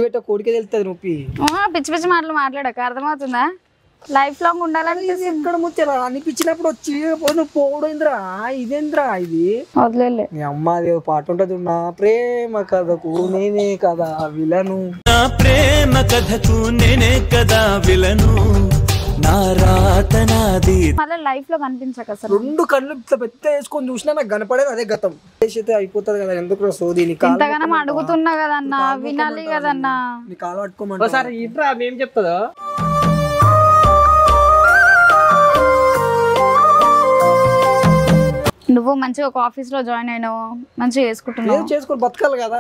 పెట్ట కోడికే తెలుస్తుంది నొప్పి. పిచ్చి పిచ్చి మాటలు మాట్లాడక అర్థమవుతుందా? లైఫ్ లాంగ్ ఉండాలని ఎక్కడ ముచ్చారా అనిపించినప్పుడు వచ్చి నువ్వు పోవడేంద్రా ఇదేంద్రా ఇది వదిలే. నీ అమ్మది పాట ఉంటది, నా ప్రేమ కథకు నేనే కదా విలను, నా ప్రేమ కథకు నేనే కదా విలను, నా రాత నాది. మళ్ళీ లైఫ్ లో కనిపించక అసలు రెండు కళ్ళు పెద్ద వేసుకొని చూసినా నాకు కనపడేది అదే గతం. అయితే అయిపోతుంది కదా, ఎందుకు సోది ఇంతగానం అడుగుతున్నా కదన్నా, వినాలి కదన్నా. నీ కాలు పట్టుకోమంటే ఒకసారి ఇట్రా ఏం చెప్తుందో. నువ్వు మంచిగా ఒక ఆఫీస్ లో జాయిన్ అయినావు, మంచిగా చేసుకుంటున్నావు. చేసుకొని బతకాలి కదా,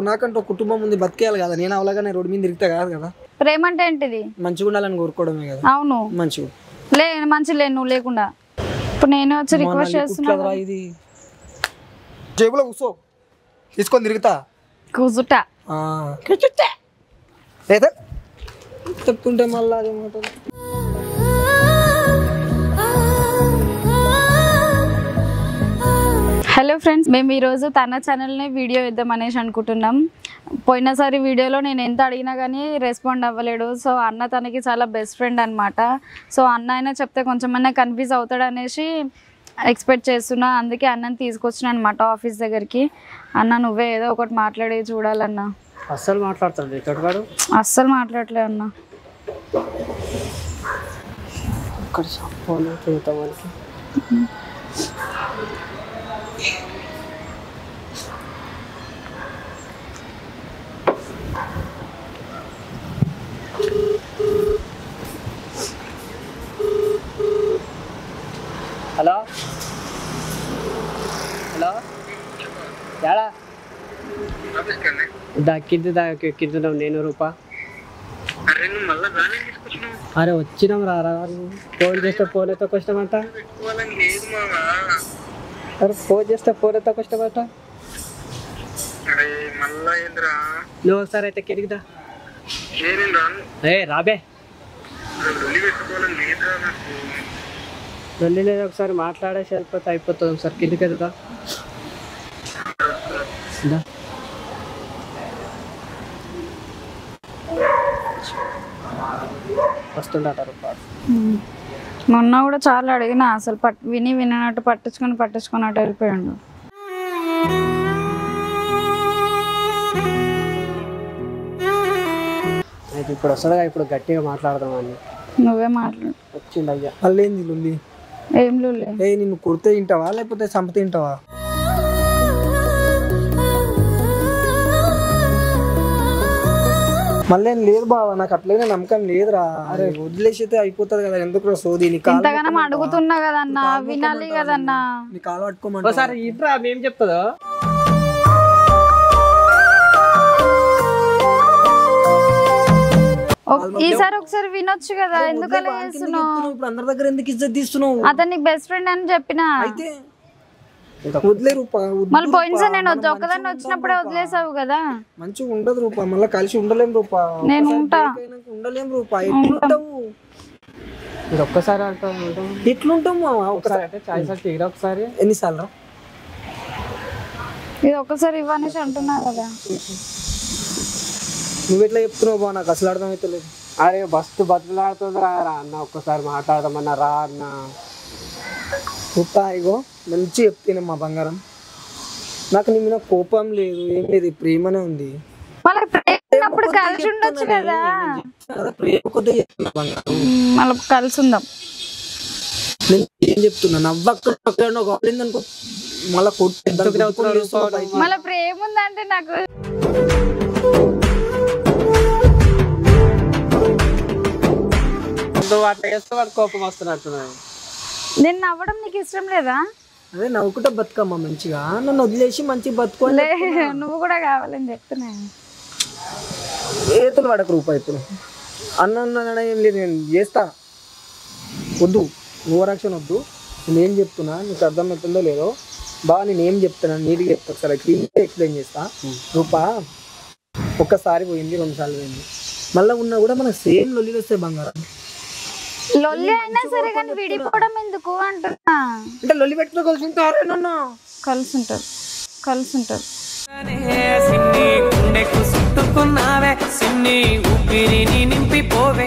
నాకంటూ కుటుంబం ఉంది, బతికేయాలి కదా. నేను అవలాగానే రోడ్డు మీద తిరిగితే కాదు కదా. ప్రేమ అంటే ఏంటిది? మంచిగా ఉండాలని కోరుకోవడమే కదా. అవును మంచిగా మంచి లే నువ్వు లేకుండా. ఇప్పుడు నేను వచ్చి రిక్వెస్ట్ చేస్తున్నా, ఇది జేబులో కూర్చో తీసుకొని తిరుగుతా కూర్చుంటా. లేదా చెప్తుంటే మళ్ళీ అదేమంటారు. హలో ఫ్రెండ్స్, మేము ఈరోజు తన ఛానల్ని వీడియో ఇద్దాం అనేసి అనుకుంటున్నాం. పోయినసారి వీడియోలో నేను ఎంత అడిగినా కానీ రెస్పాండ్ అవ్వలేడు. సో అన్న తనకి చాలా బెస్ట్ ఫ్రెండ్ అనమాట. సో అన్న అయినా చెప్తే కొంచెం కన్ఫ్యూజ్ అవుతాడు అనేసి ఎక్స్పెక్ట్ చేస్తున్నా. అందుకే అన్నని తీసుకొచ్చిన అనమాట ఆఫీస్ దగ్గరికి. అన్న నువ్వే ఏదో ఒకటి మాట్లాడి చూడాలన్న. అస్సలు మాట్లాడుతుంది తోటగాడు, అస్సలు మాట్లాడలే అన్న. హలో హలో యాడా కింద నేను రూపా. అరే వచ్చినాం రారా, ఫోన్ చేస్తే ఫోన్ అయితే కష్టమంట. అరే ఫోన్ చేస్తే ఫోన్ అయితే కష్టమంట. నువ్వు ఒకసారి అయితే కిరికిదా రాబే లొల్లి లేదు, ఒకసారి మాట్లాడేసి వెళ్ళిపోతే అయిపోతుంది. ఒకసారి కిందికి వెళ్తా వస్తుండట రూపాయలు. మొన్న కూడా చాలా అడిగినా, అసలు వినట్టు పట్టించుకున్నట్టు వెళ్ళిపోయాడు. అయితే ఇప్పుడు వస్తాడుగా, ఇప్పుడు గట్టిగా మాట్లాడదామని. నువ్వే మాట్లాడు. వచ్చిండు అయ్యా. మళ్ళీ ఏంది లుల్లి? ఏం లే, నిన్ను కుడితే తింటావా లేకపోతే సంప తింటావా? మళ్ళీ లేదు బావా, నాకు అట్లనే నమ్మకం లేదురా. అరే వదిలేసి అయితే అయిపోతుంది కదా, ఎందుకు సోది. ఇంతగానం అడుగుతున్నా కదన్నా, వినాలి కదన్నా. నీ కాలు పట్టుకోమంటే ఒకసారి ఇట్రా ఏం చెప్తుందో. ఈసారి ఒకసారి వినొచ్చు కదా, ఎందుకు అలా చేస్తున్నావు? ఇప్పుడు అందరి దగ్గర ఎందుకు ఇజ్జత్ తీస్తున్నావు? అతను నీకు బెస్ట్ ఫ్రెండ్ అని చెప్పిన. అయితే వదిలే రూపా. మళ్ళీ పోయినసారి నేను ఒక్కదాన్ని వచ్చినప్పుడే వదిలేసావు కదా. మంచిగా ఉండదు రూపా, మళ్ళీ కలిసి ఉండలేం రూపా. నేను ఉంటా, ఉండలేం రూపా. ఎట్లుంటావు? మీరు ఒక్కసారి అంటావు ఎట్లుంటావు? ఒకసారి అంటే చాయ్సారి తీరా ఒకసారి. ఎన్నిసార్లు రా? ఇది ఒక్కసారి ఇవ్వనేసి అంటున్నా కదా. నువ్వు ఎట్లా చెప్తున్నావు బా, నాకు అసలు అర్థం అవుతలేదు. అరే బస్తు బతులాడుతుంది రా అన్న, ఒక్కసారి మాట్లాడదామన్నా రా అన్న. రూపా ఇగో మంచి చెప్తాను మా బంగారం, నాకు నీ మీద కోపం లేదు, ఏం లేదు, ప్రేమనే ఉంది. అప్పుడు కలిసి ఉండొచ్చు కదా. ప్రేమ కొద్ది చెప్తున్నా బంగారం, మళ్ళీ కలిసి ఉందాం. నేను ఏం చెప్తున్నా, నవ్వక్కడనుకో మళ్ళీ మళ్ళీ ప్రేమ ఉందంటే నాకు కోపం వస్తున్నట్టున్నాయి. నేను నవ్వడం నీకు ఇష్టం లేదా? అదే నవ్వుకుంటా బతుకమ్మా మంచిగా, నన్ను వదిలేసి మంచిగా బతుకోలే. నువ్వు కూడా కావాలని చెప్తున్నా. ఏతులు పడక రూపాయి ఇప్పుడు అన్న ఏం లేదు, నేను చేస్తా. వద్దు ఓవరాక్షన్ వద్దు. నేను ఏం చెప్తున్నా నీకు అర్థమవుతుందో లేదో బాగా, నేను ఏం చెప్తున్నా నీట్గా చెప్తా. ఒకసారి ఎక్స్ప్లెయిన్ చేస్తా. రూపా ఒక్కసారి పోయింది, 2 సార్లు పోయింది, మళ్ళీ ఉన్నా కూడా మనకు సేమ్ లొల్లి వస్తాయి బంగారం. లొల్లి అయినా సరే కానీ విడిపోవడం ఎందుకు అంటున్నా. అంటే లొల్లి పెట్టుకుని కలిసి ఉంటారు, కలిసి ఉంటారు. గుండెకు పోసుకున్నావే సిన్ని ఊపిరిని నింపిపోవే.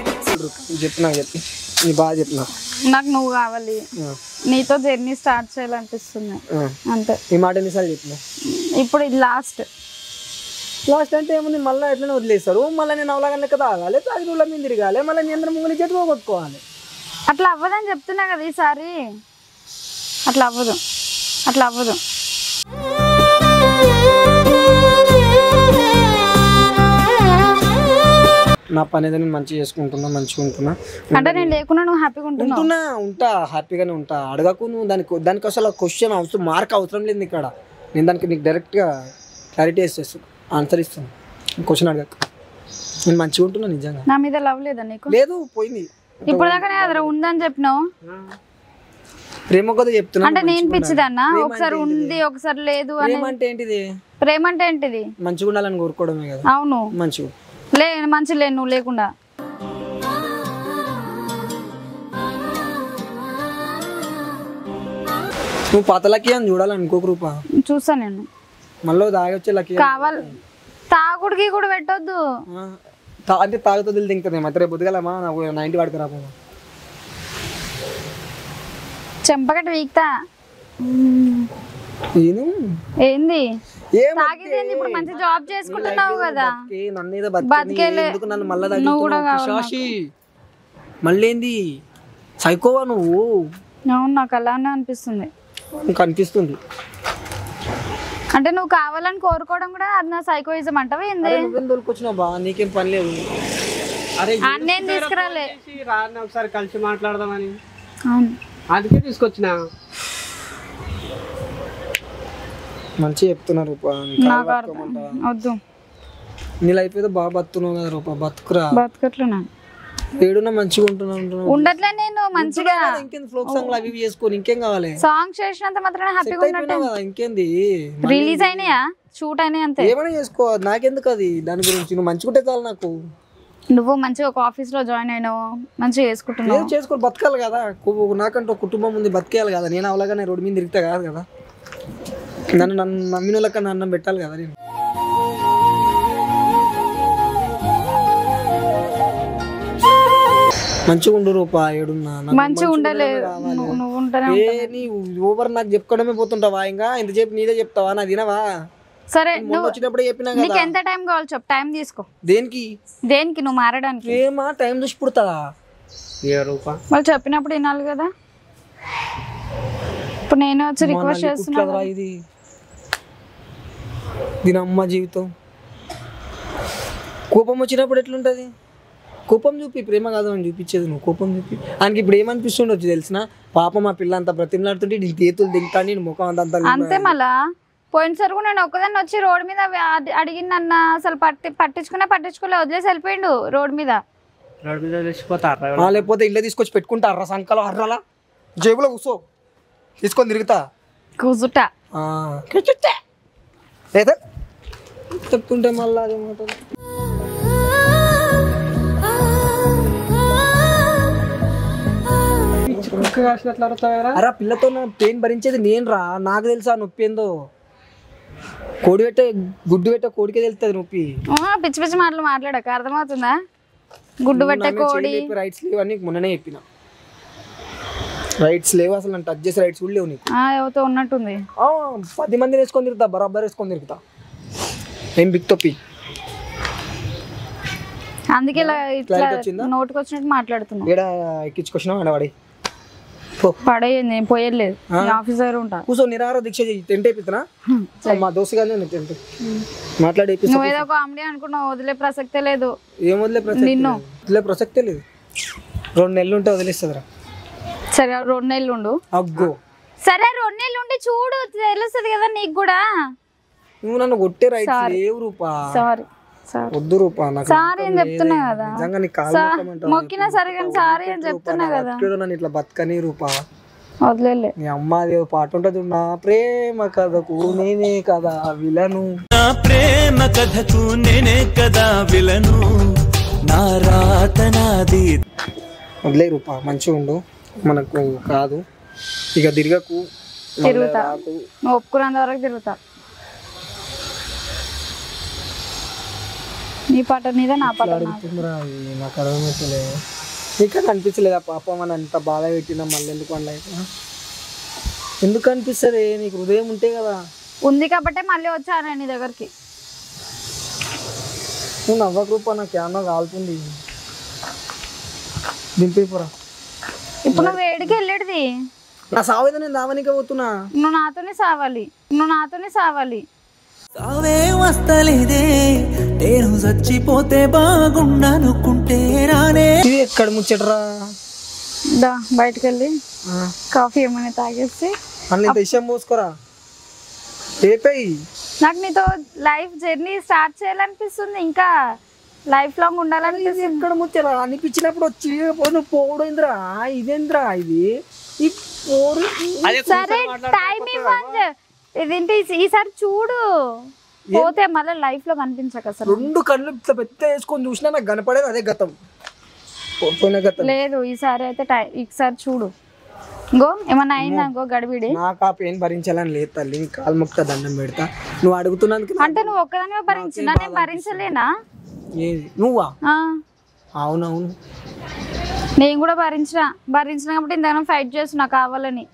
చెప్పినా చెప్పి నీ బాగా చెప్పినా నాకు నువ్వు కావాలి, నీతో జర్నీ స్టార్ట్ చేయాలనిపిస్తుంది అంతే. ఈ మాట ఎన్నిసార్లు చెప్పినా? ఇప్పుడు ఇది లాస్ట్ అంటే ఏముంది, మళ్ళీ ఎట్లనే వదిలేస్తారు. మళ్ళీ నేను అవలాగానే కదా తాగాలి, తాగి రోజుల మీద తిరగాలి, మళ్ళీ నేను అందరం ముందు చేతి పోగొట్టుకోవాలి. అట్లా అవ్వదని చెప్తున్నా కదా ఈసారి. అట్లా అవ్వదు, అట్లా అవ్వదు. నా పని ఏదో నేను మంచిగా చేసుకుంటున్నా, మంచిగా ఉంటున్నా. అంటే నేను లేకున్నా నువ్వు హ్యాపీగా ఉంటా హ్యాపీగానే ఉంటా. అడగకు నువ్వు, దానికి అసలు క్వశ్చన్ అవసరం, మార్క్ అవసరం లేదు ఇక్కడ. నేను దానికి నీకు డైరెక్ట్గా క్లారిటీ చేస్తాను, ఆన్సర్ ఇస్తాను. క్వశ్చన్ అడగకు. నేను మంచిగా ఉంటున్నా నిజంగా. నా మీద లవ్ లేదా నీకు? లేదు, పోయింది. ఇప్పుడు దాకా అదరా ఉందని చెప్పినావు. ప్రేమ కదా చెప్తున్నా. అంటే నేను పిచ్చిదన్నా, ఒకసారి ఉంది ఒకసారి లేదు అని. ప్రేమ అంటే ఏంటిది? ప్రేమ అంటే ఏంటిది? మంచిగా ఉండాలని కోరుకోవడమే కదా. అవును, మంచిగా మంచి లేదు నువ్వు లేకుండా. నువ్వు పాత లక్కీ అని చూడాలనుకోక రూపా. చూసా నేను. మళ్ళీ తాగొచ్చే లక్కీ కావాలి. తాగుడికి కూడా పెట్టొద్దు. అంటే తాగుతో తింటుంది మాత్రం. రేపు బుద్ధగలమా నాకు 90 వాడికి రాపో. చెంపకటి వీక్తా ఏంది? తాగిదేంది? ఇప్పుడు మంచి జాబ్ చేసుకుంటున్నావు కదా. నువ్వు కూడా మళ్ళీ ఏంది సైకోవా నువ్వు? అవును, నాకు అలానే అనిపిస్తుంది. అనిపిస్తుంది అంటే నువ్వు కావాలని కోరుకోవడం కూడా అది నా సైకోయిజం అంటావా ఏంది? దొరికొచ్చినావు బా, నీకేం పని లేదు. అన్నేం తీసుకురాలే, ఒకసారి కలిసి మాట్లాడదామని. అవును, అందుకే తీసుకొచ్చినా. మంచిగా చెప్తున్నారు వద్దు. నీ లైఫ్ ఏదో బాగా బతున్నావు కదా రూపా, బతుకురా. బతుకట్లున్నా ఏడున్నా మంచిగా ఉంటున్నాను. ఉండట్లే నేను మంచిగా. ఇంకేం ఫ్లోక్ సాంగ్ అవి చేసుకొని ఇంకేం కావాలి? సాంగ్ చేసినంత మాత్రం హ్యాపీగా ఉన్నట్టు. ఇంకేంది, రిలీజ్ అయినాయా, షూట్ అయినాయి అంతే. ఏమైనా చేసుకో, నాకెందుకు అది. దాని గురించి నువ్వు మంచిగా ఉంటే చాలు నాకు. నువ్వు మంచిగా ఒక ఆఫీస్ లో జాయిన్ అయినావు, మంచిగా చేసుకుంటున్నావు. చేసుకొని బతకాలి కదా. నాకంటూ కుటుంబం ఉంది, బతికేయాలి కదా. నేను అవలాగానే రోడ్డు మీద తిరిగితే కాదు కదా. నన్ను నమ్మిన వాళ్ళకన్నా అన్నం పెట్టాలి కదా నేను. మంచిగా ఉండు రూపా. ఏడున్నా మంచిగా ఉండలేదు. నువ్వు ఉంటానే నీ ఓవర్ నాకు చెప్పుకోవడమే పోతుంటావా? ఇంకా ఇంతసేపు నీదే చెప్తావా? నా తినవా? సరే, నువ్వు వచ్చినప్పుడు చెప్పినా నీకు ఎంత టైం కావాలి చెప్పు, టైం తీసుకో. దేనికి? నువ్వు మారడానికి. ఏమా టైం చూసి పుడతావా? వాళ్ళు చెప్పినప్పుడు వినాలి కదా. ఇప్పుడు నేను వచ్చి రిక్వెస్ట్ చేస్తున్నా. ఇది దీని అమ్మ జీవితం. కోపం వచ్చినప్పుడు ఎట్లుంటది? కోపం చూపి, ప్రేమ కాదు అని చూపించేది నువ్వు. కోపం చూపి ఆయనకి ఇప్పుడు ఏమనిపిస్తుండొచ్చు తెలిసిన? పాప మా పిల్ల అంతా బ్రతిమలాడుతుంటే నీ చేతులు దింగుతాను, నేను ముఖం అంతా అంతే. మళ్ళా పోయినసారి కూడా నేను ఒక్కదాన్ని వచ్చి రోడ్ మీద అడిగిందన్న, అసలు పట్టించుకోలే, వదిలేసి వెళ్ళిపోయిండు రోడ్ మీద. లేకపోతే ఇల్లు తీసుకొచ్చి పెట్టుకుంటారా సంకలో అర్రలా జేబులో కూర్చో తీసుకొని తిరుగుతా కూసుట చెప్తుంటే మళ్ళీ అదే మాట. అరే పిల్లతో పెయిన్ భరించేది నేను రా. నాకు తెలుసా నొప్పి ఏందో. కోడి పెట్టే గుడ్డు పెట్టే కోడికే తెలుస్తుంది నొప్పి. పిచ్చి పిచ్చి మాటలు మాట్లాడక అర్థమవుతుందా? గుడ్డు పెట్టే కోడి రైట్స్ లేవు అని మొన్ననే చెప్పిన. రైట్స్ లేవు అసలు, నన్ను టచ్ చేసే రైట్స్ కూడా లేవు నీకు. ఎవరితో ఉన్నట్టుంది. 10 మందిని వేసుకొని తిరుగుతా, బరాబర్ వేసుకొని తిరుగుతా. ఏం బిగ్ తప్పి. అందుకే ఇలా నోటుకు వచ్చినట్టు మాట్లాడుతున్నా. ఏడా ఎక్కించుకొచ్చినావు ఆడవాడి పడేయండి, నేను పోయలేదు. ఆఫీసర్ ఉంటా. కూర్చో నిరాహార దీక్ష చేయి. టెంట్ అయిపోతున్నా మా దోస్తు కానీ టెంట్ మాట్లాడి. నువ్వు ఏదో కామెడీ అనుకున్నావు, వదిలే ప్రసక్తే లేదు. ఏం వదిలే ప్రసక్తి? నిన్ను వదిలే ప్రసక్తే లేదు. 2 నెలలు ఉంటే వదిలేస్తుందిరా. సరే 2 నెలలు ఉండు. అగ్గో సరే 2 నెలలు ఉండి చూడు, తెలుస్తుంది కదా నీకు కూడా. నువ్వు నన్ను కొట్టే రైట్స్ లేవు రూపా. సారీ వద్దు రూపా. సారీ అని చెప్తున్నా కదా. మొక్కినా సరే కానీ సారీ అని చెప్తున్నా కదా. నన్ను ఇట్లా బతకని రూపా. వదిలే. నీ అమ్మాది పాట ఉంటది, నా ప్రేమ కథకు నేనే కదా విలను. నా ప్రేమ కథకు నేనే కదా విలను, నా రాత నాది. వదిలే రూపా, మంచిగా ఉండు. మనకు కాదు ఇక తిరగకు. తిరుగుతా, నువ్వు ఒప్పుకున్నంత వరకు తిరుగుతా. నీ పాట నీదే నా పాట నాదే. అడుగుతుందిరా ఇది నాకు అర్థమవుతలే. నీకు అనిపించలేదా పాపం అని అంత బాధ పెట్టినా మళ్ళీ ఎందుకు అలా ఎందుకు అనిపిస్తుంది? నీకు హృదయం ఉంటే కదా. ఉంది కాబట్టి మళ్ళీ వచ్చాను నీ దగ్గరికి. నువ్వు నవ్వకరూపా, నా కెమెరా కాలుతుంది. దింపిపోరా. ఇప్పుడు నువ్వు ఏడికి వెళ్ళేది? నా సావేదో నేను దావనికే పోతున్నా. నువ్వు నాతోనే సావాలి. సావే వస్తలేదే, నేను చచ్చిపోతే బాగుండనుకుంటే రానే. ఇది ఎక్కడ ముచ్చటరా? దా బయటకు వెళ్ళి కాఫీ ఏమైనా తాగేసి అన్ని దేశం పోసుకోరా. రేపేయి నాకు నీతో లైఫ్ జర్నీ స్టార్ట్ చేయాలనిపిస్తుంది, ఇంకా లైఫ్ లాంగ్ ఉండాలనిపిస్తుంది. ఎక్కడ ముచ్చరా అనిపించినప్పుడు వచ్చి నువ్వు పోవడేంద్రా? ఇదేంద్రా ఇది? ఈ పోరు సరే టైం ఇవ్వండి. ఇదేంటి ఈసారి చూడు, పోతే మళ్ళీ లైఫ్ లో కనిపించక అసలు. రెండు కళ్ళు ఇట్లా పెద్ద వేసుకొని చూసినా నాకు కనపడేది అదే గతం, పోయిన గతం. లేదు ఈసారి అయితే ఈసారి చూడు. గో ఏమన్నా అయిందా గో గడిబిడి. నాకు ఆ పెయిన్ భరించాలని లేదు తల్లి, కాలు మొక్క దండం పెడతా. నువ్వు అడుగుతున్నందుకు అంటే నువ్వు ఒక్కదానివే భరించినా, నేను భరించలేనా? ఏది నువ్వా? ఆ, అవునవును. నేను కూడా భరించిన కాబట్టి ఇంతగానో ఫైట్ చేస్తున్నా కావాలని.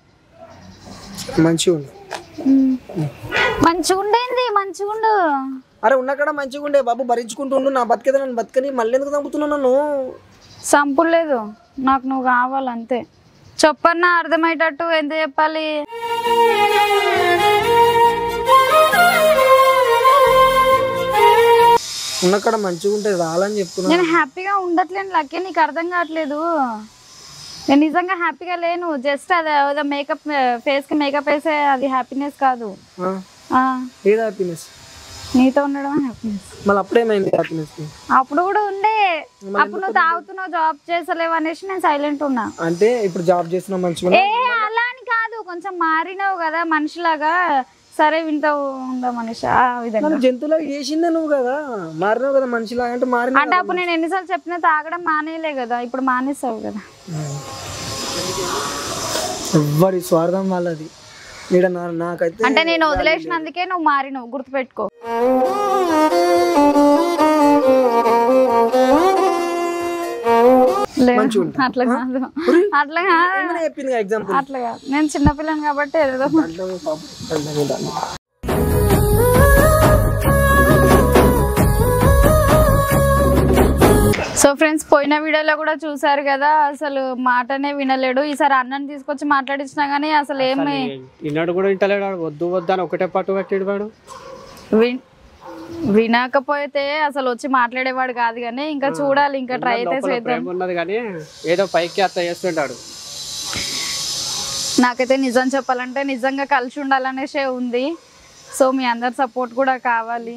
మంచిగా ఉండు. మంచిగుండు. అరే ఉన్నక్కడ మంచిగా ఉండే బాబు, భరించుకుంటుండు. నా బతికేదా నన్ను బతకని మళ్ళీ ఎందుకు చంపుతున్నావు నన్ను? సంపులేదు, నాకు నువ్వు కావాలంతే. చెప్పన్నా అర్థమయ్యేటట్టు ఎంత చెప్పాలి? ఉన్నక్కడ మంచిగా ఉంటే రాలని చెప్తున్నా. నేను హ్యాపీగా ఉండట్లేను లక్కే, నీకు అర్థం కావట్లేదు. నేను నిజంగా హ్యాపీగా లేను. జస్ట్ అది మేకప్, ఫేస్ కి మేకప్ వేసే అది హ్యాపీనెస్ కాదు. ఏది హ్యాపీనెస్? నీతో ఉండడం హ్యాపీనెస్. మళ్ళీ అప్పుడేమైంది హ్యాపీనెస్? అప్పుడు కూడా ఉండే, అప్పుడు నువ్వు తాగుతున్నావు, జాబ్ చేసలేవు అనేసి నేను సైలెంట్ ఉన్నా. అంటే ఇప్పుడు జాబ్ చేస్తున్నావు మంచిగా? అలా అని కాదు, కొంచెం మారినావు కదా మనిషిలాగా. సరే వింటావు ఉందా మనిషి ఆ విధంగా. జంతువులాగా చేసిందే నువ్వు కదా, మారినావు కదా మనిషిలాగా. అంటే మారిన అంటే అప్పుడు నేను ఎన్నిసార్లు చెప్పినా తాగడం మానేయలే కదా, ఇప్పుడు మానేస్తావు కదా. ఎవ్వరి స్వార్థం వాళ్ళది. ఇక్కడ నాకైతే అంటే నేను వదిలేసినందుకే నువ్వు మారినవు, గుర్తుపెట్టుకో. అట్లా కాదు, అట్లా కాదు, చెప్పింది ఎగ్జాంపుల్. అట్లా కాదు. నేను చిన్నపిల్లని కాబట్టి ఏదో. సో ఫ్రెండ్స్, పోయిన వీడియోలో కూడా చూసారు కదా, అసలు మాటనే వినలేడు. ఈసారి అన్నని తీసుకొచ్చి మాట్లాడించినా గానీ అసలు ఏమి విన్నాడు కూడా వింటలేడు. వద్దు వద్దు అని ఒకటే పట్టు కట్టాడు వాడు. వినకపోతే అసలు వచ్చి మాట్లాడేవాడు కాదు. కానీ ఇంకా చూడాలి, ఇంకా ట్రై అయితే చేద్దాం. ఉన్నది కానీ ఏదో పైకి అట్లా చేస్తుంటాడు. నాకైతే నిజం చెప్పాలంటే నిజంగా కలిసి ఉండాలనేసే ఉంది. సో మీ అందరి సపోర్ట్ కూడా కావాలి.